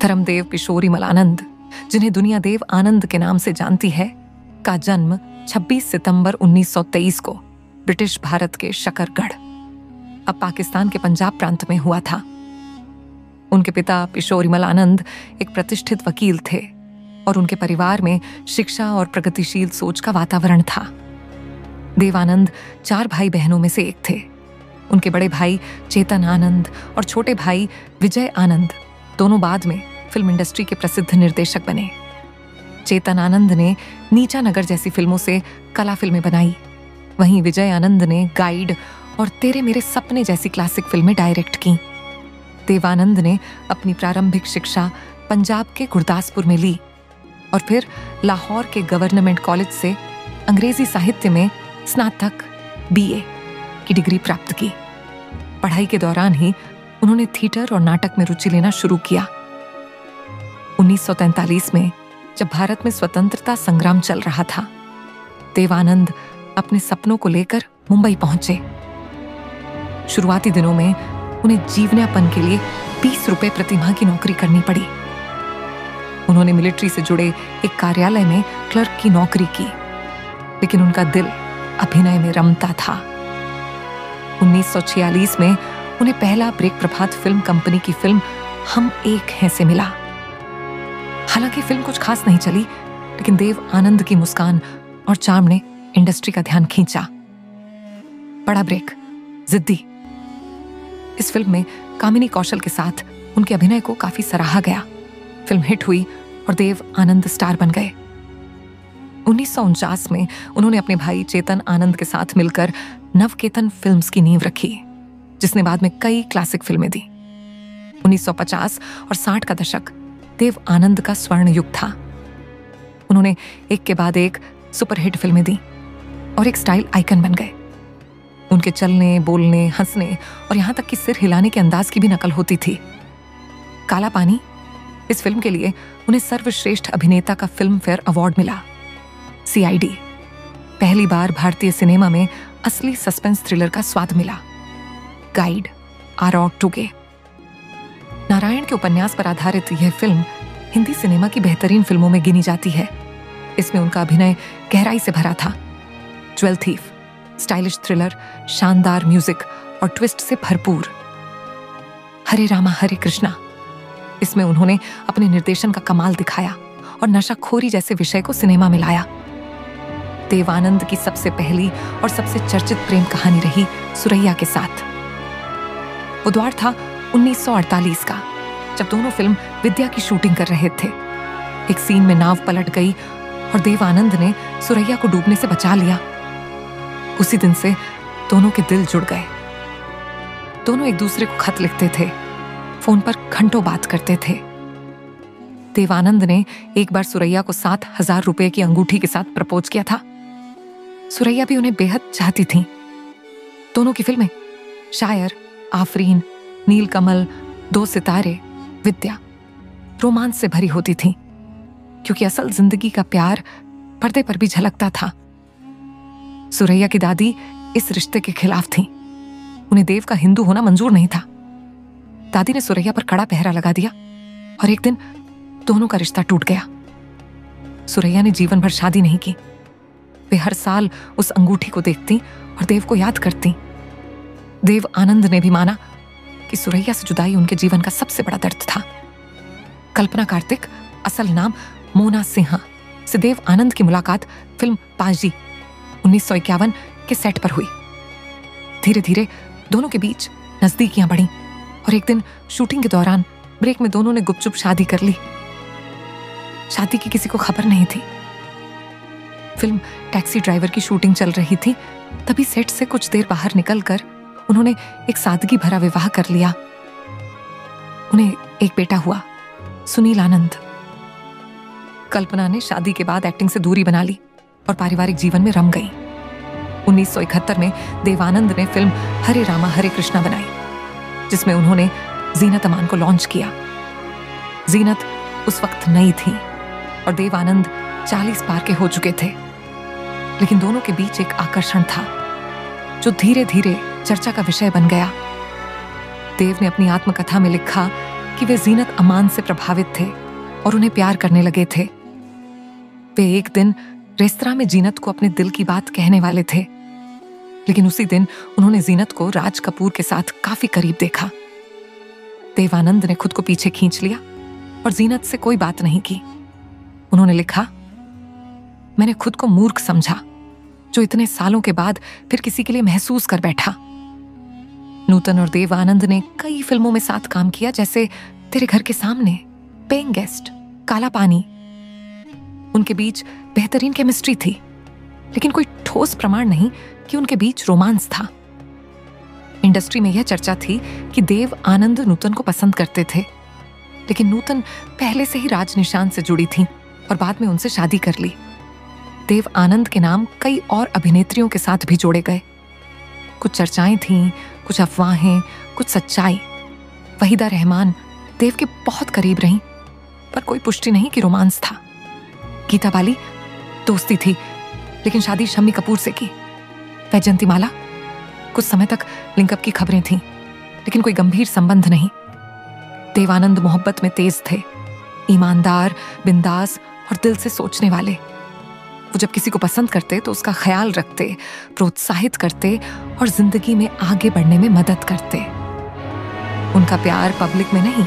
धर्मदेव किशोरीमल आनंद, जिन्हें दुनिया देव आनंद के नाम से जानती है, का जन्म 26 सितंबर 1923 को ब्रिटिश भारत के शकरगढ़, अब पाकिस्तान के पंजाब प्रांत में हुआ था। उनके पिता किशोरीमल आनंद एक प्रतिष्ठित वकील थे और उनके परिवार में शिक्षा और प्रगतिशील सोच का वातावरण था। देवानंद 4 भाई बहनों में से एक थे। उनके बड़े भाई चेतन आनंद और छोटे भाई विजय आनंद दोनों बाद में फिल्म इंडस्ट्री के प्रसिद्ध निर्देशक बने। चेतन आनंद ने नीचा नगर जैसी फिल्मों से कला फिल्में बनाई, वहीं विजय आनंद ने गाइड और तेरे मेरे सपने जैसी क्लासिक फिल्में डायरेक्ट की। देवानंद ने अपनी प्रारंभिक शिक्षा पंजाब के गुरदासपुर में ली और फिर लाहौर के गवर्नमेंट कॉलेज से अंग्रेजी साहित्य में स्नातक BA की डिग्री प्राप्त की। पढ़ाई के दौरान ही उन्होंने थिएटर और नाटक में रुचि लेना शुरू किया। 1943 में जब भारत में स्वतंत्रता संग्राम चल रहा था, देवानंद अपने सपनों को लेकर मुंबई पहुंचे। शुरुआती दिनों में उन्हें जीवनयापन के लिए 20 रुपए प्रति माह की नौकरी करनी पड़ी। उन्होंने मिलिट्री से जुड़े एक कार्यालय में क्लर्क की नौकरी की, लेकिन उनका दिल अभिनय में रमता था। 1946 में उन्हें पहला ब्रेक प्रभात फिल्म कंपनी की फिल्म हम एक हैं से मिला। हालांकि फिल्म कुछ खास नहीं चली, लेकिन देव आनंद की मुस्कान और चार्म ने इंडस्ट्री का ध्यान खींचा। बड़ा ब्रेक, जिद्दी। इस फिल्म में कामिनी कौशल के साथ उनके अभिनय को काफी सराहा गया। फिल्म हिट हुई और देव आनंद स्टार बन गए। 1949 में उन्होंने अपने भाई चेतन आनंद के साथ मिलकर नवकेतन फिल्म्स की नींव रखी, जिसने बाद में कई क्लासिक फिल्में दी। 1950 और 60 का दशक देव आनंद का स्वर्ण युग था। उन्होंने एक के बाद एक सुपरहिट फिल्में दी और एक स्टाइल आइकन बन गए। उनके चलने, बोलने, हंसने और यहां तक कि सिर हिलाने के अंदाज की भी नकल होती थी। काला पानी, इस फिल्म के लिए उन्हें सर्वश्रेष्ठ अभिनेता का फिल्म फेयर अवार्ड मिला। CID, पहली बार भारतीय सिनेमा में असली सस्पेंस थ्रिलर का स्वाद मिला। Guide, R.O. नारायण के उपन्यास पर आधारित यह फिल्म हिंदी सिनेमा की बेहतरीन फिल्मों में गिनी जाती है। इसमें उनका अभिनय गहराई से भरा था। ज्वेल थीफ, स्टाइलिश थ्रिलर, शानदार म्यूजिक और ट्विस्ट से भरपूर। हरे रामा हरे कृष्णा, इसमें उन्होंने अपने निर्देशन का कमाल दिखाया और नशाखोरी जैसे विषय को सिनेमा में लाया। देवानंद की सबसे पहली और सबसे चर्चित प्रेम कहानी रही सुरैया के साथ। वो द्वार था 1948 का, जब दोनों फिल्म विद्या की शूटिंग कर रहे थे। एक सीन में नाव पलट गई और देवानंद ने सुरैया को डूबने से बचा लिया। उसी दिन से दोनों के दिल जुड़ गए। दोनों एक दूसरे को खत लिखते थे, फोन पर घंटों बात करते थे। देवानंद ने एक बार सुरैया को 7,000 रुपए की अंगूठी के साथ प्रपोज किया था। सुरैया भी उन्हें बेहद चाहती थी। दोनों की फिल्में शायर, आफरीन, नीलकमल, 2 सितारे, विद्या रोमांस से भरी होती थी, क्योंकि असल जिंदगी का प्यार पर्दे पर भी झलकता था। सुरैया की दादी इस रिश्ते के खिलाफ थी। उन्हें देव का हिंदू होना मंजूर नहीं था। दादी ने सुरैया पर कड़ा पहरा लगा दिया और एक दिन दोनों का रिश्ता टूट गया। सुरैया ने जीवन भर शादी नहीं की। वे हर साल उस अंगूठी को देखती और देव को याद करती। देव आनंद ने भी माना कि सुरैया से जुदाई उनके जीवन का सबसे बड़ा दर्द था। कल्पना कार्तिक, असल नाम मोना सिन्हा, से देव आनंद की मुलाकात फिल्म पाजी 1951 के सेट पर हुई। धीरे धीरे दोनों के बीच नजदीकियां बढ़ी और एक दिन शूटिंग के दौरान ब्रेक में दोनों ने गुपचुप शादी कर ली। शादी की किसी को खबर नहीं थी। फिल्म टैक्सी ड्राइवर की शूटिंग चल रही थी, तभी सेट से कुछ देर बाहर निकलकर उन्होंने एक सादगी भरा विवाह कर लिया। उन्हें एक बेटा हुआ, सुनील आनंद। कल्पना ने शादी के बाद एक्टिंग से दूरी बना ली और पारिवारिक जीवन में रम गई। 1971 में देवानंद ने फिल्म हरे रामा हरे कृष्णा बनाई, जिसमें उन्होंने जीनत अमान को लॉन्च किया। जीनत उस वक्त नई थी और देवानंद 40 पार के हो चुके थे, लेकिन दोनों के बीच एक आकर्षण था जो धीरे धीरे चर्चा का विषय बन गया। देव ने अपनी आत्मकथा में लिखा कि वे जीनत अमान से प्रभावित थे और उन्हें प्यार करने लगे थे। वे एक दिन रेस्तरां में जीनत को अपने दिल की बात कहने वाले थे, लेकिन उसी दिन उन्होंने जीनत को राज कपूर के साथ काफी करीब देखा। देव आनंद ने खुद को पीछे खींच लिया और जीनत से कोई बात नहीं की। उन्होंने लिखा, मैंने खुद को मूर्ख समझा जो इतने सालों के बाद फिर किसी के लिए महसूस कर बैठा। नूतन और देव आनंद ने कई फिल्मों में साथ काम किया, जैसे तेरे घर के सामने, पेइंग गेस्ट, काला पानी। उनके बीच बेहतरीन केमिस्ट्री थी, लेकिन कोई ठोस प्रमाण नहीं कि उनके बीच रोमांस था। इंडस्ट्री में यह चर्चा थी कि देव आनंद नूतन को पसंद करते थे, लेकिन नूतन पहले से ही राज निशान से जुड़ी थी और बाद में उनसे शादी कर ली। देव आनंद के नाम कई और अभिनेत्रियों के साथ भी जोड़े गए। कुछ चर्चाएं थीं, कुछ अफवाहें, कुछ सच्चाई। वहीदा रहमान देव के बहुत करीब रहीं, पर कोई पुष्टि नहीं कि रोमांस था। गीता बाली दोस्ती थी, लेकिन शादी शम्मी कपूर से की। वैजयंतीमाला कुछ समय तक लिंकअप की खबरें थीं, लेकिन कोई गंभीर संबंध नहीं। देव आनंद मोहब्बत में तेज थे, ईमानदार, बिंदास और दिल से सोचने वाले। वो जब किसी को पसंद करते तो उसका ख्याल रखते, प्रोत्साहित करते और जिंदगी में आगे बढ़ने में मदद करते। उनका प्यार पब्लिक में नहीं,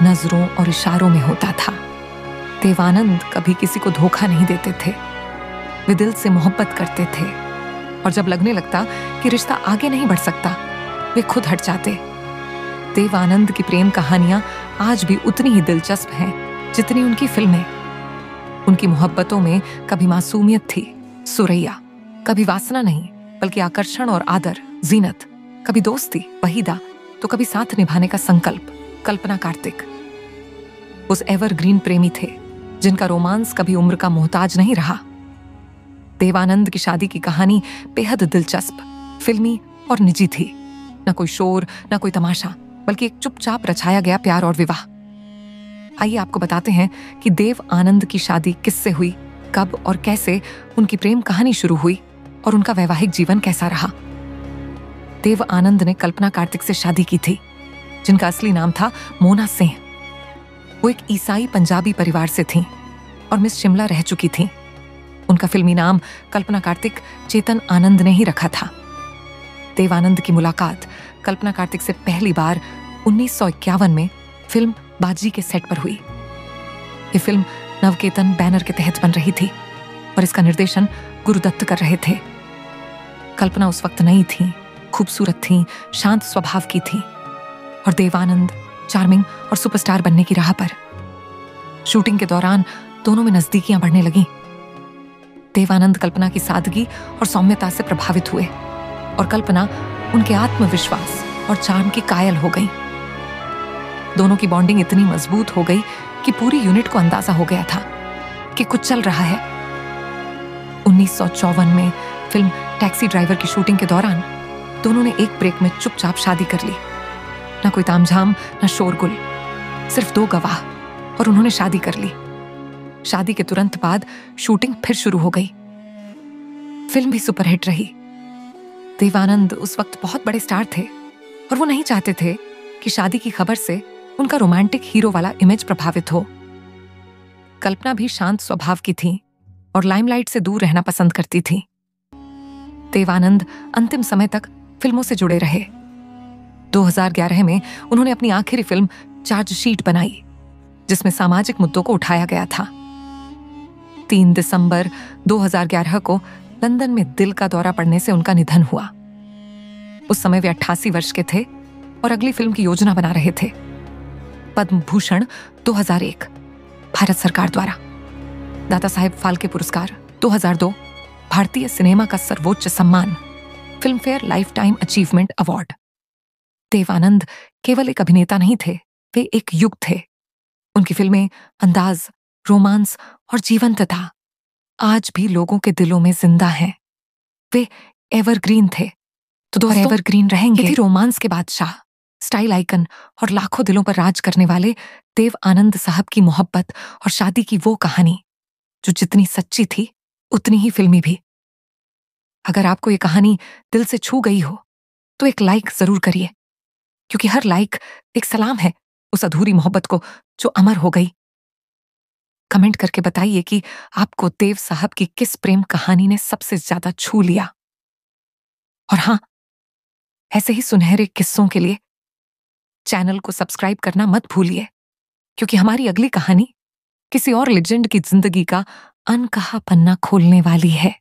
नजरों और इशारों में होता था। देव आनंद कभी किसी को धोखा नहीं देते थे। वे दिल से मोहब्बत करते थे, और जब लगने लगता कि रिश्ता आगे नहीं बढ़ सकता, वे खुद हट जाते। देव आनंद की प्रेम कहानियां आज भी उतनी ही दिलचस्प हैं जितनी उनकी फिल्में। उनकी मोहब्बतों में कभी मासूमियत थी, सुरैया, कभी वासना नहीं बल्कि आकर्षण और आदर, जीनत, कभी दोस्ती, वहीदा, तो कभी साथ निभाने का संकल्प, कल्पना कार्तिक। उस एवरग्रीन प्रेमी थे जिनका रोमांस कभी उम्र का मोहताज नहीं रहा। देव आनंद की शादी की कहानी बेहद दिलचस्प, फिल्मी और निजी थी। न कोई शोर, न कोई तमाशा, बल्कि एक चुपचाप रचाया गया प्यार और विवाह। आइए आपको बताते हैं कि देव आनंद की शादी किससे हुई, कब और कैसे उनकी प्रेम कहानी शुरू हुई और उनका वैवाहिक जीवन कैसा रहा। देव आनंद ने कल्पना कार्तिक से शादी की थी, जिनका असली नाम था मोना सिंह। वो एक ईसाई पंजाबी परिवार से थीं और मिस शिमला रह चुकी थीं। उनका फिल्मी नाम कल्पना कार्तिक चेतन आनंद ने ही रखा था। देव आनंद की मुलाकात कल्पना कार्तिक से पहली बार 1951 में फिल्म बाजी के सेट पर हुई। ये फिल्म नवकेतन बैनर के तहत बन रही थी और इसका निर्देशन गुरुदत्त कर रहे थे। कल्पना उस वक्त नई थी, खूबसूरत थी, शांत स्वभाव की थी, और देव आनंद चार्मिंग और सुपरस्टार बनने की राह पर। शूटिंग के दौरान दोनों में नजदीकियां बढ़ने लगीं। देव आनंद कल्पना की सादगी और सौम्यता से प्रभावित हुए और कल्पना उनके आत्मविश्वास और चार्म की कायल हो गई। दोनों की बॉन्डिंग इतनी मजबूत हो गई कि पूरी यूनिट को अंदाजा हो गया था कि कुछ चल रहा है। 1954 में फिल्म टैक्सी ड्राइवर की शूटिंग के दौरान दोनों ने एक ब्रेक में चुपचाप शादी कर ली। ना कोई तामझाम, ना शोरगुल, सिर्फ 2 गवाह, और उन्होंने शादी कर ली। शादी के तुरंत बाद शूटिंग फिर शुरू हो गई। फिल्म भी सुपरहिट रही। देव आनंद उस वक्त बहुत बड़े स्टार थे और वो नहीं चाहते थे कि शादी की खबर से उनका रोमांटिक हीरो वाला इमेज प्रभावित हो। कल्पना भी शांत स्वभाव की थी और लाइमलाइट से दूर रहना पसंद करती थी। देव आनंद अंतिम समय तक फिल्मों से जुड़े रहे। 2011 में उन्होंने अपनी आखिरी फिल्म चार्जशीट बनाई, जिसमें सामाजिक मुद्दों को उठाया गया था। 3 दिसंबर 2011 को लंदन में दिल का दौरा पड़ने से उनका निधन हुआ। उस समय वे 88 वर्ष के थे और अगली फिल्म की योजना बना रहे थे। पद्म भूषण 2001 भारत सरकार द्वारा, दादा साहेब फाल्के पुरस्कार 2002 भारतीय सिनेमा का सर्वोच्च सम्मान, Filmfare lifetime achievement award. Dev Anand केवल एक अभिनेता नहीं थे, वे एक युग थे। उनकी फिल्में, अंदाज, रोमांस और जीवंतता आज भी लोगों के दिलों में जिंदा हैं। वे एवरग्रीन थे, तो दोस्तों एवरग्रीन रहेंगे। ये थी रोमांस के बादशाह, स्टाइल आइकन और लाखों दिलों पर राज करने वाले देव आनंद साहब की मोहब्बत और शादी की वो कहानी जो जितनी सच्ची थी उतनी ही फिल्मी भी। अगर आपको ये कहानी दिल से छू गई हो तो एक लाइक जरूर करिए, क्योंकि हर लाइक एक सलाम है उस अधूरी मोहब्बत को जो अमर हो गई। कमेंट करके बताइए कि आपको देव साहब की किस प्रेम कहानी ने सबसे ज्यादा छू लिया। और हाँ, ऐसे ही सुनहरे किस्सों के लिए चैनल को सब्सक्राइब करना मत भूलिए, क्योंकि हमारी अगली कहानी किसी और लेजेंड की जिंदगी का अनकहा पन्ना खोलने वाली है।